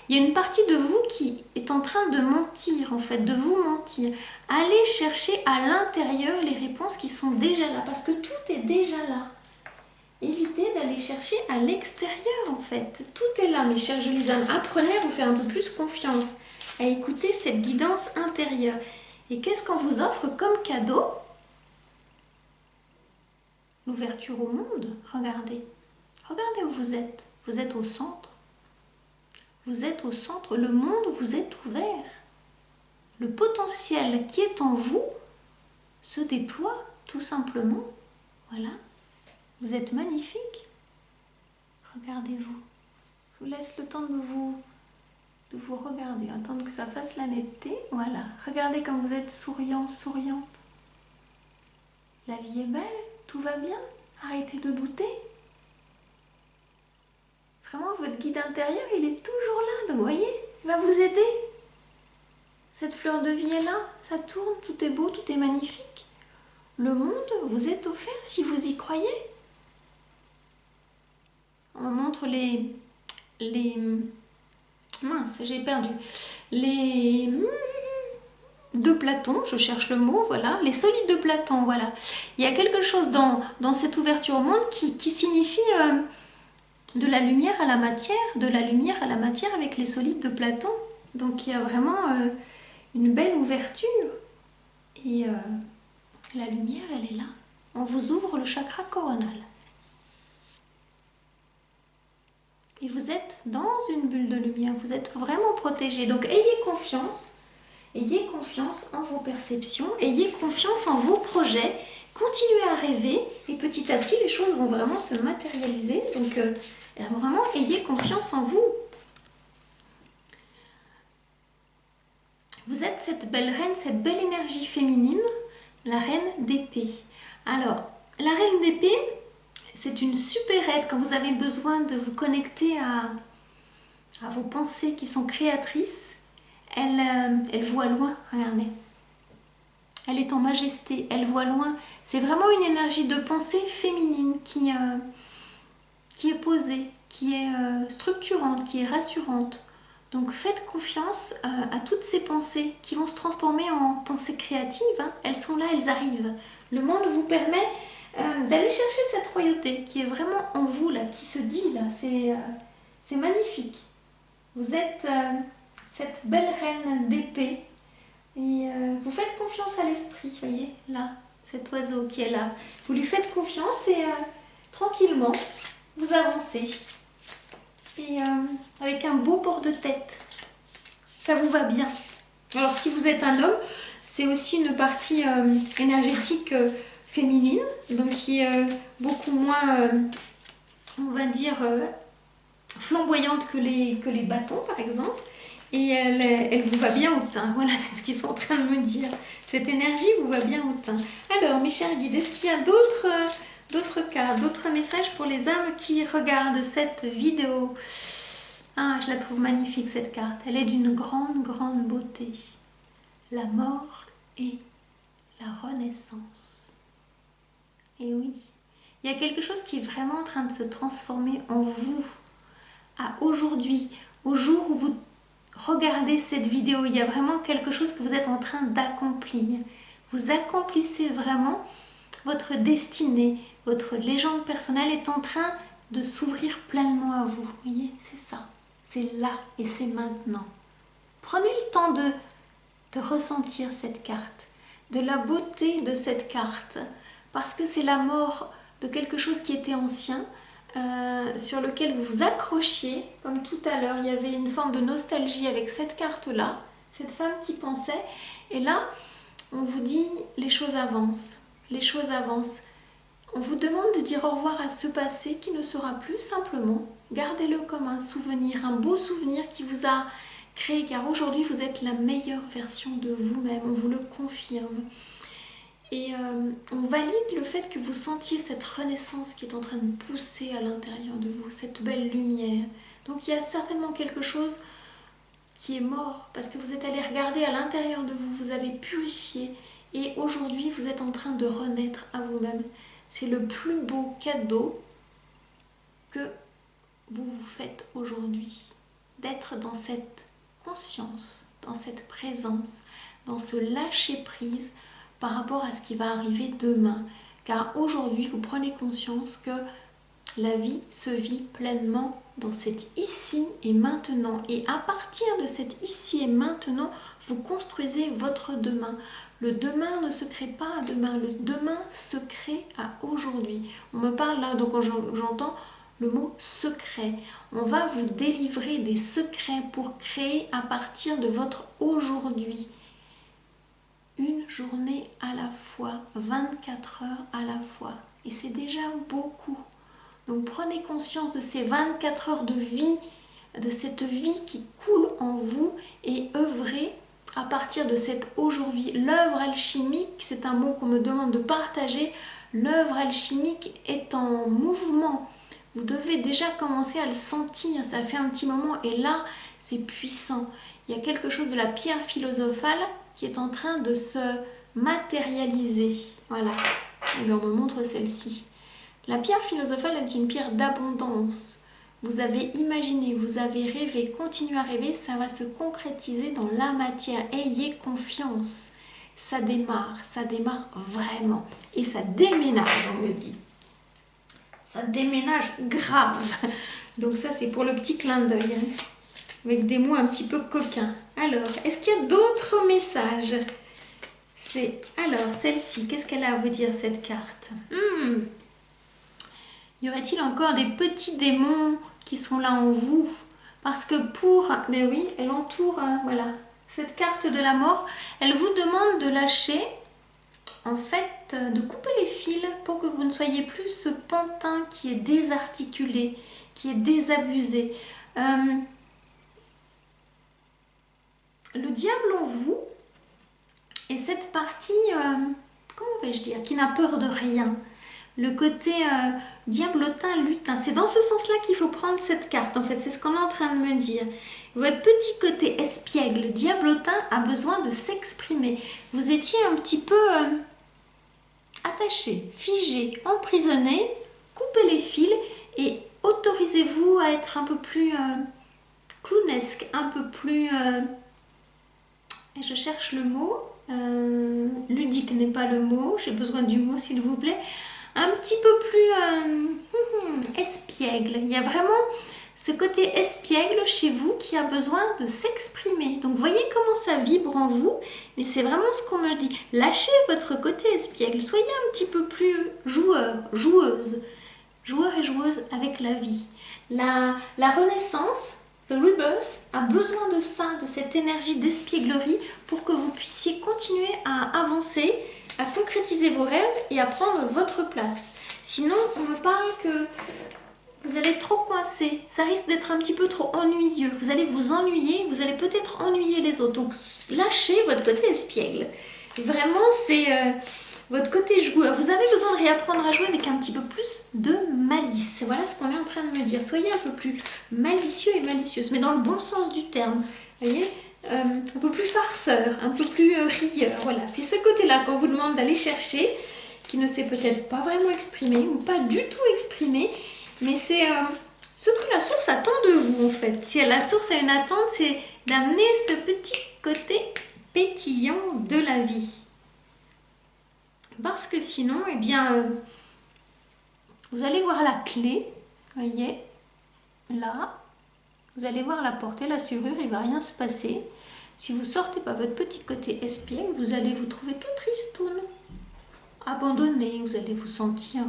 il y a une partie de vous qui est en train de mentir, en fait, de vous mentir. Allez chercher à l'intérieur les réponses qui sont déjà là, parce que tout est déjà là. Évitez d'aller chercher à l'extérieur, en fait. Tout est là, mes chers jolies âmes. Apprenez à vous faire un peu plus confiance, à écouter cette guidance intérieure. Et qu'est-ce qu'on vous offre comme cadeau? L'ouverture au monde. Regardez. Regardez où vous êtes. Vous êtes au centre. Vous êtes au centre. Le monde vous est ouvert. Le potentiel qui est en vous se déploie tout simplement. Voilà. Vous êtes magnifique. Regardez-vous. Je vous laisse le temps de vous regarder. Attendre que ça fasse la netteté. Voilà. Regardez comme vous êtes souriant, souriante. La vie est belle. Tout va bien. Arrêtez de douter. Vraiment, votre guide intérieur, il est toujours là. Donc, vous voyez, il va vous aider. Cette fleur de vie est là. Ça tourne, tout est beau, tout est magnifique. Le monde vous est offert si vous y croyez. On montre les mince, j'ai perdu. Les de Platon, je cherche le mot, voilà. Les solides de Platon, voilà. Il y a quelque chose dans cette ouverture au monde qui signifie... de la lumière à la matière, avec les solides de Platon. Donc il y a vraiment une belle ouverture. Et la lumière, elle est là. On vous ouvre le chakra coronal. Et vous êtes dans une bulle de lumière. Vous êtes vraiment protégé. Donc ayez confiance. Ayez confiance en vos perceptions. Ayez confiance en vos projets. Continuez à rêver. Et petit à petit, les choses vont vraiment se matérialiser. Donc... vraiment, ayez confiance en vous. Vous êtes cette belle reine, cette belle énergie féminine, la reine d'épée. Alors, la reine d'épée, c'est une super aide quand vous avez besoin de vous connecter à vos pensées qui sont créatrices. Elle voit loin, regardez. Elle est en majesté, elle voit loin. C'est vraiment une énergie de pensée féminine qui est posée, qui est structurante, qui est rassurante. Donc faites confiance à toutes ces pensées qui vont se transformer en pensées créatives. Hein. Elles sont là, elles arrivent. Le monde vous permet d'aller chercher cette royauté qui est vraiment en vous, là, qui se dit là. C'est magnifique. Vous êtes cette belle reine d'épée. Et vous faites confiance à l'esprit, voyez, là, cet oiseau qui est là. Vous lui faites confiance et tranquillement, vous avancez. Et avec un beau port de tête. ça vous va bien. Alors si vous êtes un homme, c'est aussi une partie énergétique féminine, donc qui est beaucoup moins, on va dire, flamboyante que les bâtons par exemple. Et elle vous va bien au teint. Voilà, c'est ce qu'ils sont en train de me dire. Cette énergie vous va bien au teint. Alors, mes chers guides, est-ce qu'il y a d'autres cas, d'autres messages pour les âmes qui regardent cette vidéo? Ah, je la trouve magnifique cette carte. Elle est d'une grande, grande beauté. La mort et la renaissance. Et oui, il y a quelque chose qui est vraiment en train de se transformer en vous. À aujourd'hui, au jour où vous regardez cette vidéo, il y a vraiment quelque chose que vous êtes en train d'accomplir. Vous accomplissez vraiment votre destinée, votre légende personnelle est en train de s'ouvrir pleinement à vous. Vous voyez, c'est ça. C'est là et c'est maintenant. Prenez le temps de ressentir cette carte, de la beauté de cette carte, parce que c'est la mort de quelque chose qui était ancien, sur lequel vous vous accrochiez, comme tout à l'heure, il y avait une forme de nostalgie avec cette carte-là, cette femme qui pensait, et là, on vous dit les choses avancent, les choses avancent. On vous demande de dire au revoir à ce passé qui ne sera plus simplement. Gardez-le comme un souvenir, un beau souvenir qui vous a créé, car aujourd'hui vous êtes la meilleure version de vous-même, on vous le confirme. Et on valide le fait que vous sentiez cette renaissance qui est en train de pousser à l'intérieur de vous, cette belle lumière. Donc il y a certainement quelque chose qui est mort, parce que vous êtes allé regarder à l'intérieur de vous, vous avez purifié, et aujourd'hui vous êtes en train de renaître à vous-même. C'est le plus beau cadeau que vous vous faites aujourd'hui, d'être dans cette conscience, dans cette présence, dans ce lâcher-prise par rapport à ce qui va arriver demain. Car aujourd'hui, vous prenez conscience que la vie se vit pleinement dans cet ici et maintenant. Et à partir de cet ici et maintenant, vous construisez votre demain. Le demain ne se crée pas à demain, le demain se crée à aujourd'hui. On me parle là, donc j'entends le mot secret. On va vous délivrer des secrets pour créer à partir de votre aujourd'hui. Une journée à la fois, 24 heures à la fois. Et c'est déjà beaucoup. Donc prenez conscience de ces 24 heures de vie, de cette vie qui coule en vous et œuvrez à partir de cet aujourd'hui. L'œuvre alchimique, c'est un mot qu'on me demande de partager. L'œuvre alchimique est en mouvement. Vous devez déjà commencer à le sentir, ça fait un petit moment et là, c'est puissant. Il y a quelque chose de la pierre philosophale qui est en train de se matérialiser. Voilà, et bien on me montre celle-ci. La pierre philosophale est une pierre d'abondance. Vous avez imaginé, vous avez rêvé, continuez à rêver, ça va se concrétiser dans la matière. Ayez confiance. Ça démarre vraiment. Et ça déménage, on me dit. Ça déménage grave. Donc ça, c'est pour le petit clin d'œil, hein, avec des mots un petit peu coquins. Alors, est-ce qu'il y a d'autres messages? Alors, celle-ci, qu'est-ce qu'elle a à vous dire, cette carte? Y aurait-il encore des petits démons qui sont là en vous? Parce que mais oui, elle entoure, voilà, cette carte de la mort. Elle vous demande de lâcher, en fait, de couper les fils pour que vous ne soyez plus ce pantin qui est désarticulé, qui est désabusé. Le diable en vous est cette partie, comment vais-je dire, qui n'a peur de rien. Le côté diablotin, lutin. C'est dans ce sens-là qu'il faut prendre cette carte, en fait. C'est ce qu'on est en train de me dire. Votre petit côté espiègle, diablotin, a besoin de s'exprimer. Vous étiez un petit peu attaché, figé, emprisonné. Coupez les fils et autorisez-vous à être un peu plus clownesque, un peu plus... je cherche le mot. Ludique n'est pas le mot. J'ai besoin du mot, s'il vous plaît. Un petit peu plus espiègle. Il y a vraiment ce côté espiègle chez vous qui a besoin de s'exprimer. Donc voyez comment ça vibre en vous, mais c'est vraiment ce qu'on me dit. Lâchez votre côté espiègle, soyez un petit peu plus joueur et joueuse avec la vie. La renaissance The Rebirth a besoin de ça, de cette énergie d'espièglerie pour que vous puissiez continuer à avancer, à concrétiser vos rêves et à prendre votre place. Sinon, on me parle que vous allez être trop coincé, ça risque d'être un petit peu trop ennuyeux. Vous allez vous ennuyer, vous allez peut-être ennuyer les autres. Donc lâchez votre côté espiègle. Vraiment, c'est votre côté joueur. Vous avez besoin de réapprendre à jouer avec un petit peu plus de malice. Voilà ce qu'on est en train de me dire. Soyez un peu plus malicieux et malicieuse, mais dans le bon sens du terme. Vous voyez, un peu plus farceur, un peu plus rieur. Voilà, c'est ce côté-là qu'on vous demande d'aller chercher, qui ne s'est peut-être pas vraiment exprimé ou pas du tout exprimé. Mais c'est ce que la source attend de vous en fait. Si la source a une attente, c'est d'amener ce petit côté pétillant de la vie. Parce que sinon, eh bien, vous allez voir la clé, voyez, là, vous allez voir la porte et la serrure, il ne va rien se passer. Si vous ne sortez pas votre petit côté espiègle, vous allez vous trouver tout tristoun, abandonné, vous allez vous sentir...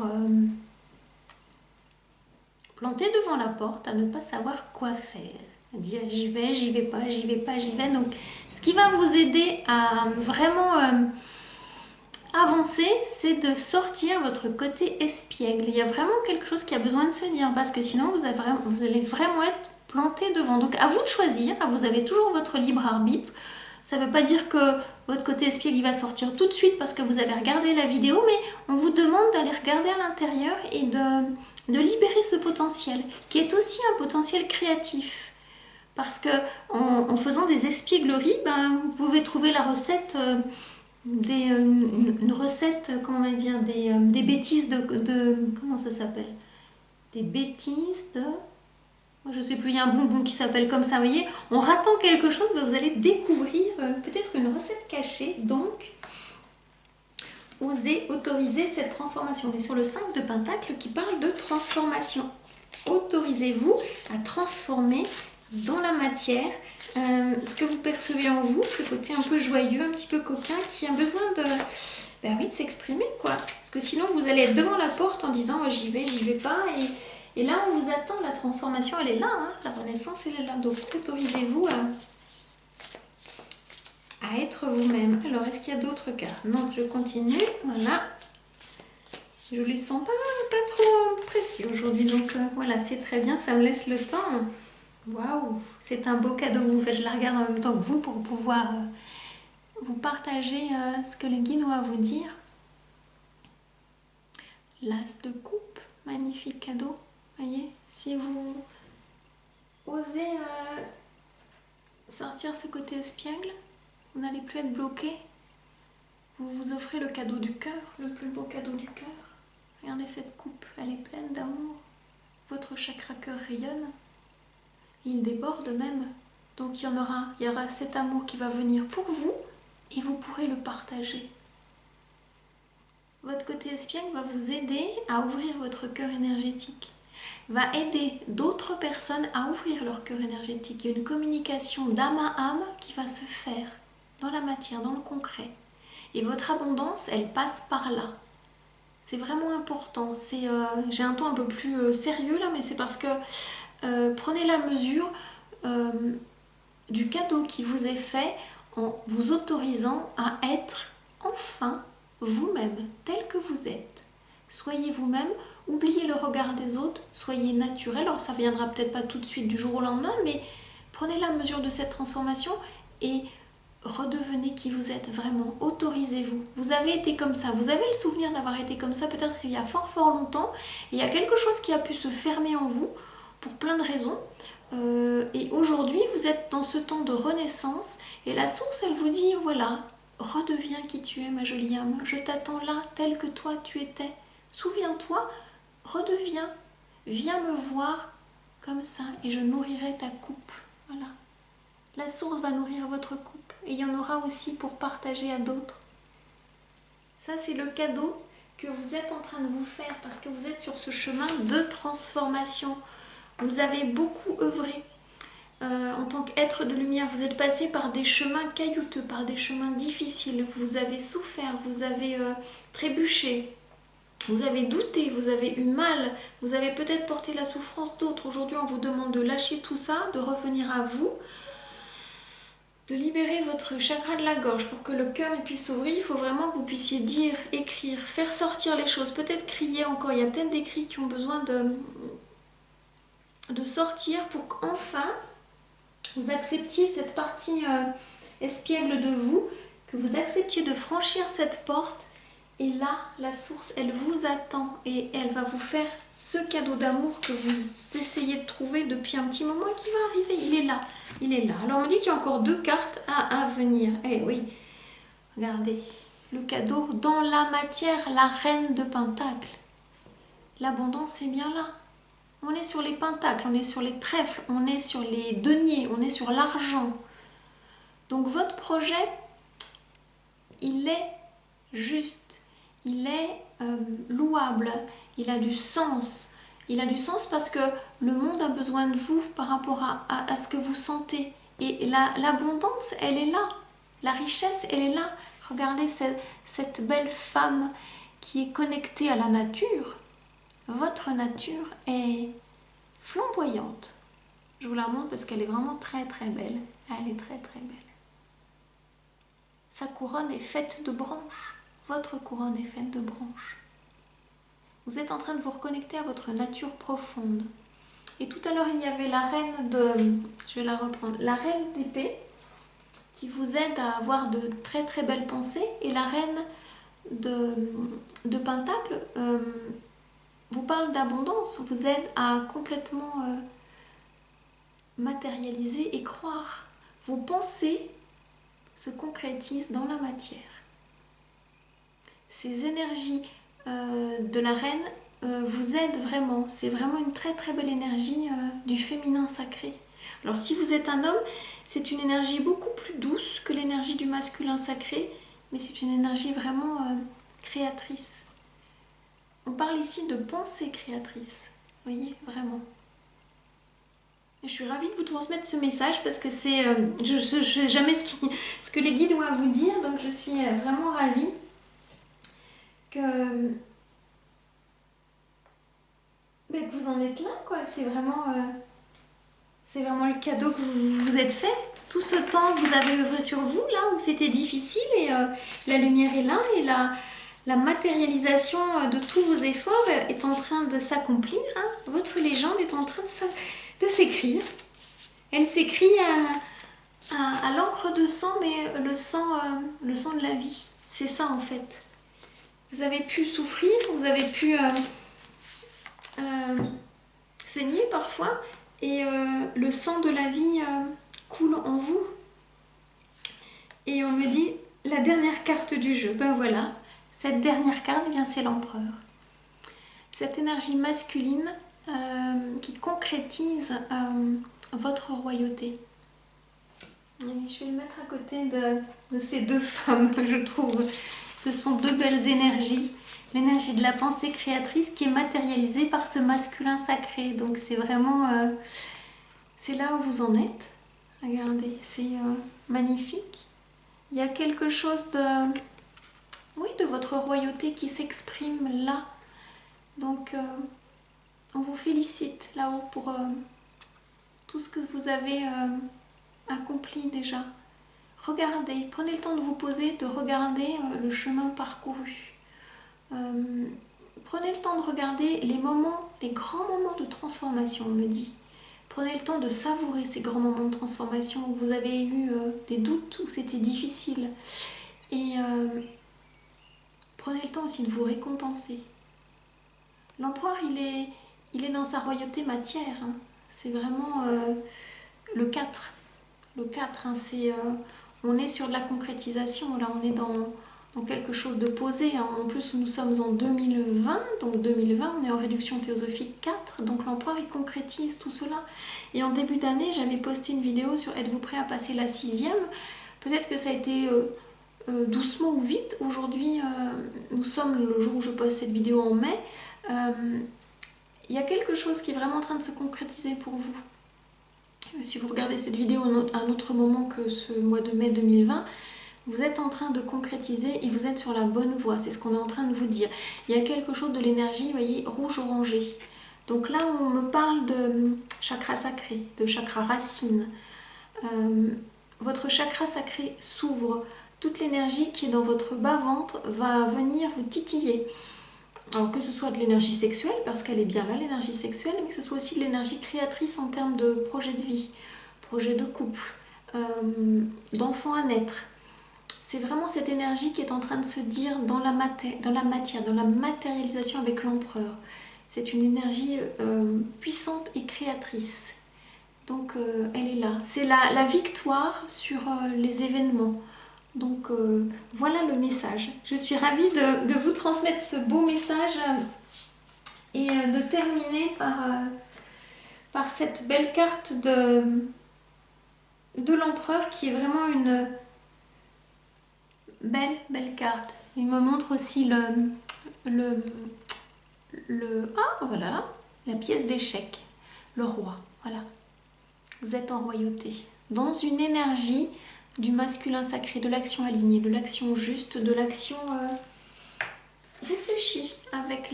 planté devant la porte, à ne pas savoir quoi faire, à dire j'y vais pas, j'y vais pas, j'y vais. Donc, ce qui va vous aider à vraiment avancer, c'est de sortir votre côté espiègle. Il y a vraiment quelque chose qui a besoin de se dire, parce que sinon vous allez vraiment être planté devant. Donc, à vous de choisir, vous avez toujours votre libre arbitre. Ça ne veut pas dire que votre côté espiègle il va sortir tout de suite parce que vous avez regardé la vidéo, mais on vous demande d'aller regarder à l'intérieur et de libérer ce potentiel, qui est aussi un potentiel créatif. Parce que en faisant des espiègleries, vous pouvez trouver la recette, une recette, comment on va dire, des bêtises de comment ça s'appelle? Des bêtises de... Je ne sais plus, il y a un bonbon qui s'appelle comme ça, vous voyez. En ratant quelque chose, vous allez découvrir peut-être une recette cachée, donc... Osez autoriser cette transformation. On est sur le 5 de Pentacle qui parle de transformation. Autorisez-vous à transformer dans la matière ce que vous percevez en vous, ce côté un peu joyeux, un petit peu coquin, qui a besoin de, oui, de s'exprimer, quoi. Parce que sinon, vous allez être devant la porte en disant oh, j'y vais pas. Et là, on vous attend. La transformation, elle est là. Hein, la renaissance, elle est là. Donc, autorisez-vous à être vous-même. Alors, est-ce qu'il y a d'autres cartes? Non, je continue. Voilà. Je ne les sens pas trop précis aujourd'hui. Donc, voilà, c'est très bien. Ça me laisse le temps. Waouh! C'est un beau cadeau que vous faites. Je la regarde en même temps que vous pour pouvoir vous partager ce que les guides ont à vous dire. L'as de coupe. Magnifique cadeau. Voyez, si vous osez sortir ce côté espiègle, vous n'allez plus être bloqué. Vous vous offrez le cadeau du cœur, le plus beau cadeau du cœur. Regardez cette coupe, elle est pleine d'amour. Votre chakra cœur rayonne. Il déborde même. Donc il y aura cet amour qui va venir pour vous et vous pourrez le partager. Votre côté espiègle va vous aider à ouvrir votre cœur énergétique. Va aider d'autres personnes à ouvrir leur cœur énergétique. Il y a une communication d'âme à âme qui va se faire dans la matière, dans le concret. Et votre abondance, elle passe par là. C'est vraiment important. J'ai un ton un peu plus sérieux là, mais c'est parce que prenez la mesure du cadeau qui vous est fait en vous autorisant à être enfin vous-même, tel que vous êtes. Soyez vous-même, oubliez le regard des autres, soyez naturel. Alors ça ne viendra peut-être pas tout de suite du jour au lendemain, mais prenez la mesure de cette transformation et redevenez qui vous êtes vraiment. Autorisez-vous. Vous avez été comme ça, vous avez le souvenir d'avoir été comme ça peut-être il y a fort longtemps. Et il y a quelque chose qui a pu se fermer en vous pour plein de raisons. Et aujourd'hui, vous êtes dans ce temps de renaissance et la source, elle vous dit, voilà, redeviens qui tu es, ma jolie âme. Je t'attends là, tel que toi tu étais. Souviens-toi, redeviens, viens me voir comme ça et je nourrirai ta coupe. Voilà. La source va nourrir votre coupe et il y en aura aussi pour partager à d'autres. Ça, c'est le cadeau que vous êtes en train de vous faire parce que vous êtes sur ce chemin de transformation. Vous avez beaucoup œuvré en tant qu'être de lumière. Vous êtes passé par des chemins caillouteux, par des chemins difficiles. Vous avez souffert, vous avez trébuché. Vous avez douté, vous avez eu mal, vous avez peut-être porté la souffrance d'autres. Aujourd'hui, on vous demande de lâcher tout ça, de revenir à vous, de libérer votre chakra de la gorge pour que le cœur puisse s'ouvrir. Il faut vraiment que vous puissiez dire, écrire, faire sortir les choses, peut-être crier encore. Il y a peut-être des cris qui ont besoin de sortir pour qu'enfin vous acceptiez cette partie espiègle de vous, que vous acceptiez de franchir cette porte. Et là, la source, elle vous attend et elle va vous faire ce cadeau d'amour que vous essayez de trouver depuis un petit moment et qui va arriver. Il est là, il est là. Alors on me dit qu'il y a encore 2 cartes à venir. Eh oui, regardez, le cadeau dans la matière, la reine de Pentacles. L'abondance est bien là. On est sur les pentacles, on est sur les trèfles, on est sur les deniers, on est sur l'argent. Donc votre projet, il est juste, il est louable, il a du sens. Il a du sens parce que le monde a besoin de vous par rapport à ce que vous sentez. Et l'abondance, elle est là. La richesse, elle est là. Regardez cette belle femme qui est connectée à la nature. Votre nature est flamboyante. Je vous la montre parce qu'elle est vraiment très très belle. Elle est très très belle. Sa couronne est faite de branches. Votre couronne est faite de branches. Vous êtes en train de vous reconnecter à votre nature profonde. Et tout à l'heure, il y avait la reine de... Je vais la reprendre. La reine d'épée qui vous aide à avoir de très très belles pensées. Et la reine de Pentacle vous parle d'abondance, vous aide à complètement matérialiser et croire. Vos pensées se concrétisent dans la matière. Ces énergies de la reine vous aident vraiment. C'est vraiment une très très belle énergie du féminin sacré. Alors si vous êtes un homme, c'est une énergie beaucoup plus douce que l'énergie du masculin sacré, mais c'est une énergie vraiment créatrice. On parle ici de pensée créatrice, vous voyez, vraiment. Et je suis ravie de vous transmettre ce message parce que c'est, je ne sais jamais ce que les guides ont à vous dire, donc je suis vraiment ravie que vous en êtes là, quoi. C'est vraiment le cadeau que vous vous êtes fait. Tout ce temps que vous avez œuvré sur vous, là où c'était difficile, et la lumière est là, et la matérialisation de tous vos efforts est en train de s'accomplir. Hein. Votre légende est en train de s'écrire. Elle s'écrit à l'encre de sang, mais le sang de la vie. C'est ça en fait. Vous avez pu souffrir, vous avez pu saigner parfois, et le sang de la vie coule en vous. Et on me dit la dernière carte du jeu. Ben voilà. Cette dernière carte, c'est l'empereur. Cette énergie masculine qui concrétise votre royauté. Et je vais le mettre à côté de ces 2 femmes, je trouve. Ce sont 2 belles énergies. L'énergie de la pensée créatrice qui est matérialisée par ce masculin sacré. Donc c'est vraiment... c'est là où vous en êtes. Regardez, c'est magnifique. Il y a quelque chose de... Oui, de votre royauté qui s'exprime là. Donc, on vous félicite là-haut pour tout ce que vous avez accompli déjà. Regardez, prenez le temps de vous poser, de regarder le chemin parcouru. Prenez le temps de regarder les grands moments de transformation, on me dit. Prenez le temps de savourer ces grands moments de transformation où vous avez eu des doutes, où c'était difficile. Et... prenez le temps aussi de vous récompenser. L'empereur, il est dans sa royauté matière. Hein. C'est vraiment le 4. Le 4, hein, on est sur de la concrétisation. Là, on est dans quelque chose de posé. Hein. En plus, nous sommes en 2020. Donc 2020, on est en réduction théosophique 4. Donc l'empereur, il concrétise tout cela. Et en début d'année, j'avais posté une vidéo sur « Êtes-vous prêt à passer la 6e ?» Peut-être que ça a été... doucement ou vite. Aujourd'hui, nous sommes le jour où je poste cette vidéo en mai. Il y a quelque chose qui est vraiment en train de se concrétiser pour vous. Si vous regardez cette vidéo à un autre moment que ce mois de mai 2020, Vous êtes en train de concrétiser et vous êtes sur la bonne voie. C'est ce qu'on est en train de vous dire. Il y a quelque chose de l'énergie, vous voyez, rouge-orangé. Donc là, on me parle de chakra sacré, de chakra racine. Votre chakra sacré s'ouvre. Toute l'énergie qui est dans votre bas-ventre va venir vous titiller. Alors que ce soit de l'énergie sexuelle, parce qu'elle est bien là, l'énergie sexuelle, mais que ce soit aussi de l'énergie créatrice en termes de projet de vie, projet de couple, d'enfants à naître. C'est vraiment cette énergie qui est en train de se dire dans la matière, dans la matérialisation avec l'empereur. C'est une énergie puissante et créatrice. Donc elle est là. C'est la victoire sur les événements. Donc voilà le message. Je suis ravie de vous transmettre ce beau message et de terminer par cette belle carte de l'empereur qui est vraiment une belle carte. Il me montre aussi ah voilà, la pièce d'échec, le roi. Voilà, vous êtes en royauté, dans une énergie du masculin sacré, de l'action alignée, de l'action juste, de l'action réfléchie avec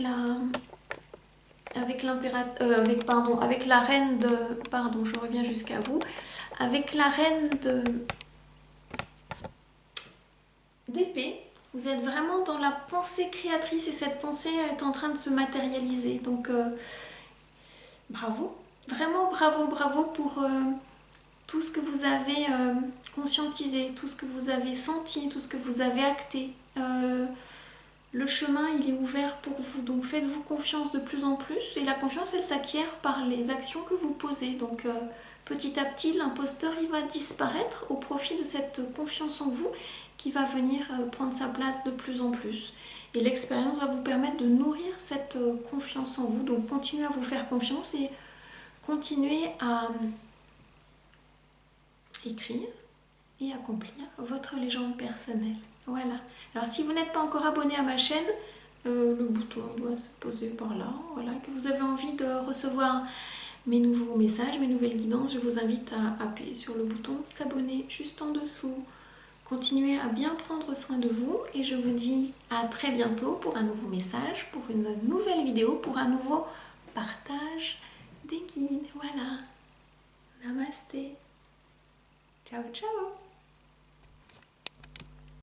avec la reine de, pardon, je reviens jusqu'à vous, avec la reine d'épée. Vous êtes vraiment dans la pensée créatrice et cette pensée est en train de se matérialiser. Donc bravo, vraiment bravo pour tout ce que vous avez conscientisé, tout ce que vous avez senti, tout ce que vous avez acté. Le chemin, il est ouvert pour vous, donc faites-vous confiance de plus en plus. Et la confiance, elle s'acquiert par les actions que vous posez. Donc petit à petit, l'imposteur, il va disparaître au profit de cette confiance en vous qui va venir prendre sa place de plus en plus. Et l'expérience va vous permettre de nourrir cette confiance en vous. Donc continuez à vous faire confiance et continuez à écrire et accomplir votre légende personnelle. Voilà. Alors si vous n'êtes pas encore abonné à ma chaîne, le bouton doit se poser par là. Voilà. Que vous avez envie de recevoir mes nouveaux messages, mes nouvelles guidances, je vous invite à appuyer sur le bouton s'abonner juste en dessous. Continuez à bien prendre soin de vous et je vous dis à très bientôt pour un nouveau message, pour une nouvelle vidéo, pour un nouveau partage des guides. Voilà. Namasté. Ciao, ciao.